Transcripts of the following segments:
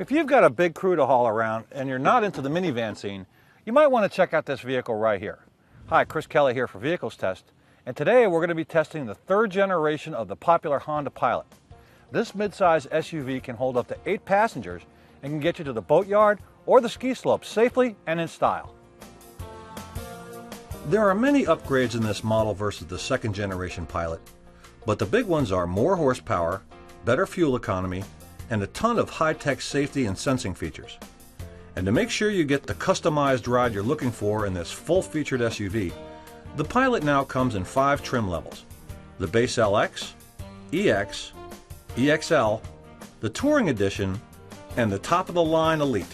If you've got a big crew to haul around and you're not into the minivan scene, you might want to check out this vehicle right here. Hi, Chris Kelly here for Vehicles Test, and today we're going to be testing the third generation of the popular Honda Pilot. This midsize SUV can hold up to 8 passengers and can get you to the boatyard or the ski slope safely and in style. There are many upgrades in this model versus the second generation Pilot, but the big ones are more horsepower, better fuel economy, and a ton of high-tech safety and sensing features. And to make sure you get the customized ride you're looking for in this full-featured SUV, the Pilot now comes in 5 trim levels: the base LX, EX, EXL, the Touring Edition, and the top-of-the-line Elite.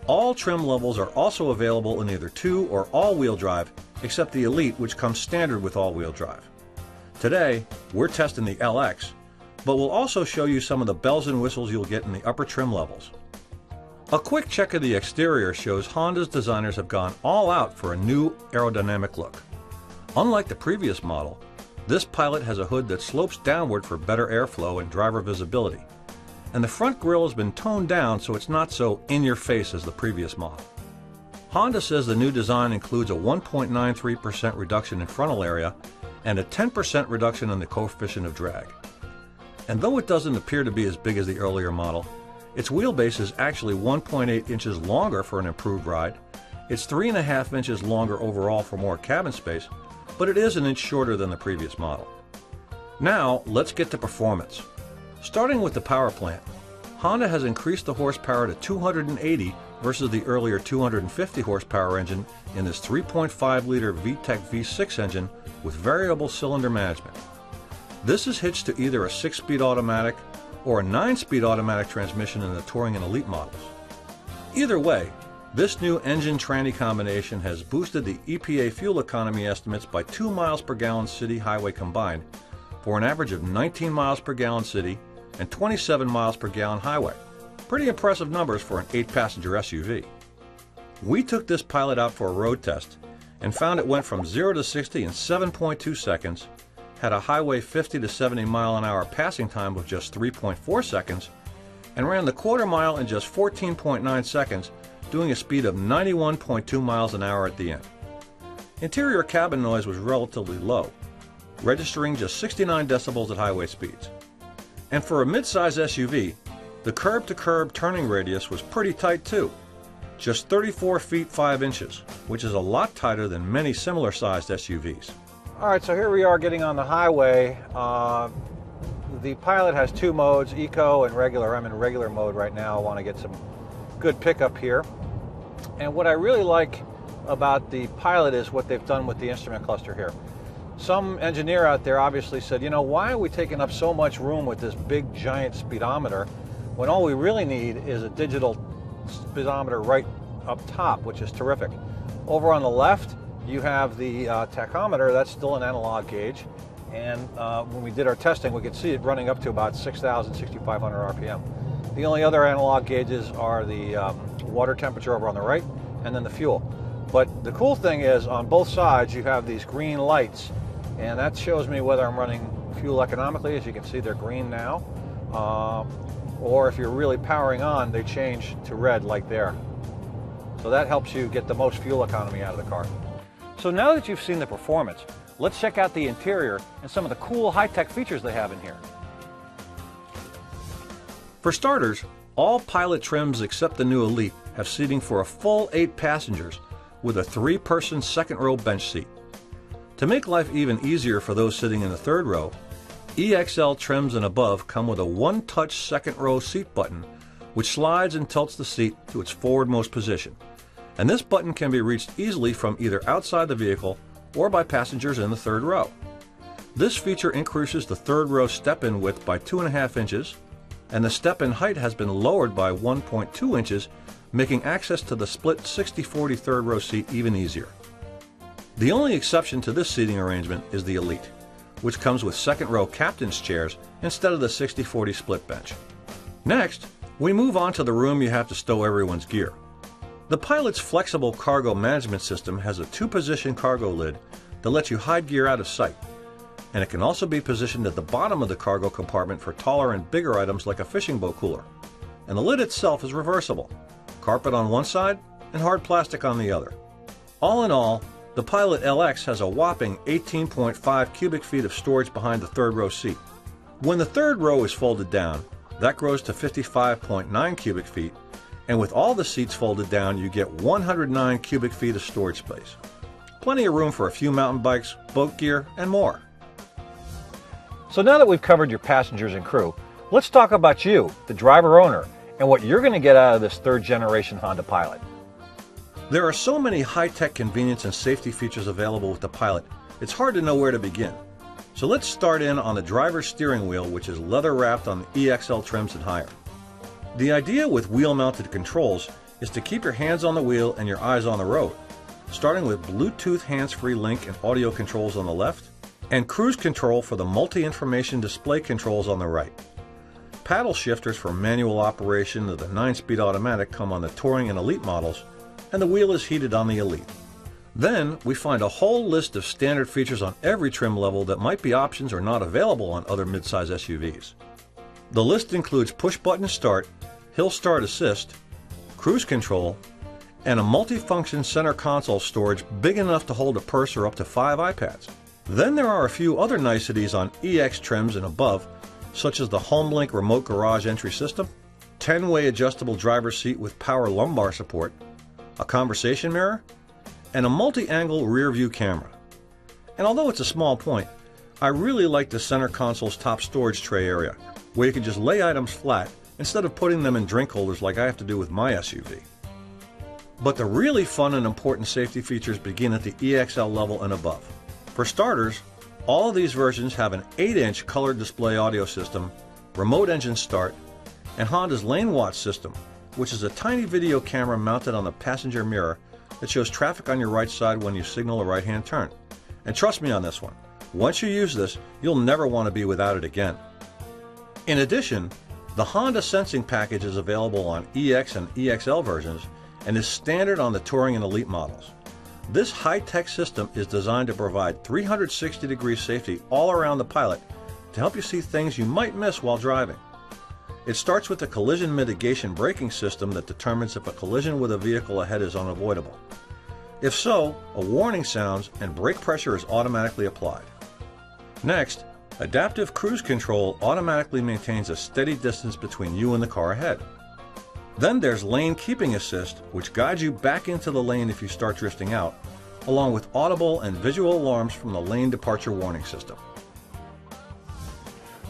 All trim levels are also available in either 2 or all-wheel drive, except the Elite, which comes standard with all-wheel drive. Today, we're testing the LX, but we'll also show you some of the bells and whistles you'll get in the upper trim levels. A quick check of the exterior shows Honda's designers have gone all out for a new aerodynamic look. Unlike the previous model, this Pilot has a hood that slopes downward for better airflow and driver visibility, and the front grille has been toned down so it's not so in your face as the previous model. Honda says the new design includes a 1.93% reduction in frontal area and a 10% reduction in the coefficient of drag. And though it doesn't appear to be as big as the earlier model, its wheelbase is actually 1.8 inches longer for an improved ride. It's 3.5 inches longer overall for more cabin space, but it is an inch shorter than the previous model. Now, let's get to performance. Starting with the power plant, Honda has increased the horsepower to 280 versus the earlier 250 horsepower engine in this 3.5-liter VTEC V6 engine with variable cylinder management. This is hitched to either a 6-speed automatic or a 9-speed automatic transmission in the Touring and Elite models. Either way, this new engine-tranny combination has boosted the EPA fuel economy estimates by 2 miles per gallon city highway combined for an average of 19 miles per gallon city and 27 miles per gallon highway. Pretty impressive numbers for an 8-passenger SUV. We took this Pilot out for a road test and found it went from 0 to 60 in 7.2 seconds, had a highway 50 to 70 mile an hour passing time of just 3.4 seconds, and ran the quarter mile in just 14.9 seconds, doing a speed of 91.2 miles an hour at the end. Interior cabin noise was relatively low, registering just 69 decibels at highway speeds. And for a mid-size SUV, the curb-to-curb turning radius was pretty tight too, just 34 feet 5 inches, which is a lot tighter than many similar-sized SUVs. All right, so here we are getting on the highway. The Pilot has 2 modes, Eco and regular. I'm in regular mode right now. I want to get some good pickup here. And what I really like about the Pilot is what they've done with the instrument cluster here. Some engineer out there obviously said, you know, why are we taking up so much room with this big giant speedometer when all we really need is a digital speedometer right up top, which is terrific. Over on the left, you have the tachometer. That's still an analog gauge, and when we did our testing, we could see it running up to about 6,000, 6,500 RPM. The only other analog gauges are the water temperature over on the right, and then the fuel. But the cool thing is, on both sides, you have these green lights, and that shows me whether I'm running fuel economically. As you can see, they're green now, or if you're really powering on, they change to red like there. So that helps you get the most fuel economy out of the car. So now that you've seen the performance, let's check out the interior and some of the cool high-tech features they have in here. For starters, all Pilot trims except the new Elite have seating for a full 8 passengers with a 3-person second-row bench seat. To make life even easier for those sitting in the third row, EXL trims and above come with a one-touch second-row seat button which slides and tilts the seat to its forwardmost position. And this button can be reached easily from either outside the vehicle or by passengers in the third row. This feature increases the third row step-in width by 2.5 inches, and the step-in height has been lowered by 1.2 inches, making access to the split 60/40 third row seat even easier. The only exception to this seating arrangement is the Elite, which comes with second row captain's chairs instead of the 60/40 split bench. Next, we move on to the room you have to stow everyone's gear. The Pilot's flexible cargo management system has a 2-position cargo lid that lets you hide gear out of sight, and it can also be positioned at the bottom of the cargo compartment for taller and bigger items like a fishing boat cooler. and the lid itself is reversible. Carpet on one side and hard plastic on the other. All in all, the Pilot LX has a whopping 18.5 cubic feet of storage behind the third row seat. When the third row is folded down, that grows to 55.9 cubic feet, and with all the seats folded down, you get 109 cubic feet of storage space. Plenty of room for a few mountain bikes, boat gear, and more. So now that we've covered your passengers and crew, let's talk about you, the driver-owner, and what you're going to get out of this third-generation Honda Pilot. There are so many high-tech convenience and safety features available with the Pilot, it's hard to know where to begin. So let's start in on the driver's steering wheel, which is leather-wrapped on the EXL trims and higher. The idea with wheel-mounted controls is to keep your hands on the wheel and your eyes on the road, starting with Bluetooth hands-free link and audio controls on the left, and cruise control for the multi-information display controls on the right. Paddle shifters for manual operation of the 9-speed automatic come on the Touring and Elite models, and the wheel is heated on the Elite. Then we find a whole list of standard features on every trim level that might be options or not available on other midsize SUVs. The list includes push-button start, hill start assist, cruise control, and a multi-function center console storage big enough to hold a purse or up to 5 iPads. Then there are a few other niceties on EX trims and above, such as the HomeLink remote garage entry system, 10-way adjustable driver's seat with power lumbar support, a conversation mirror, and a multi-angle rear view camera. And although it's a small point, I really like the center console's top storage tray area, where you can just lay items flat instead of putting them in drink holders like I have to do with my SUV. But the really fun and important safety features begin at the EXL level and above. For starters, all of these versions have an 8-inch colored display audio system, remote engine start, and Honda's Lane Watch system, which is a tiny video camera mounted on the passenger mirror that shows traffic on your right side when you signal a right-hand turn. And trust me on this one, once you use this, you'll never want to be without it again. In addition, the Honda Sensing package is available on EX and EXL versions and is standard on the Touring and Elite models. This high-tech system is designed to provide 360-degree safety all around the Pilot to help you see things you might miss while driving. It starts with a collision mitigation braking system that determines if a collision with a vehicle ahead is unavoidable. If so, a warning sounds and brake pressure is automatically applied. Next, adaptive cruise control automatically maintains a steady distance between you and the car ahead. Then there's lane keeping assist, which guides you back into the lane if you start drifting out, along with audible and visual alarms from the lane departure warning system.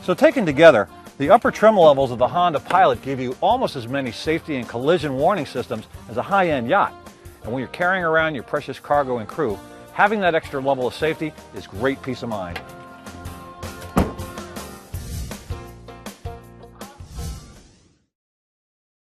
So taken together, the upper trim levels of the Honda Pilot give you almost as many safety and collision warning systems as a high-end yacht. And when you're carrying around your precious cargo and crew, having that extra level of safety is great peace of mind.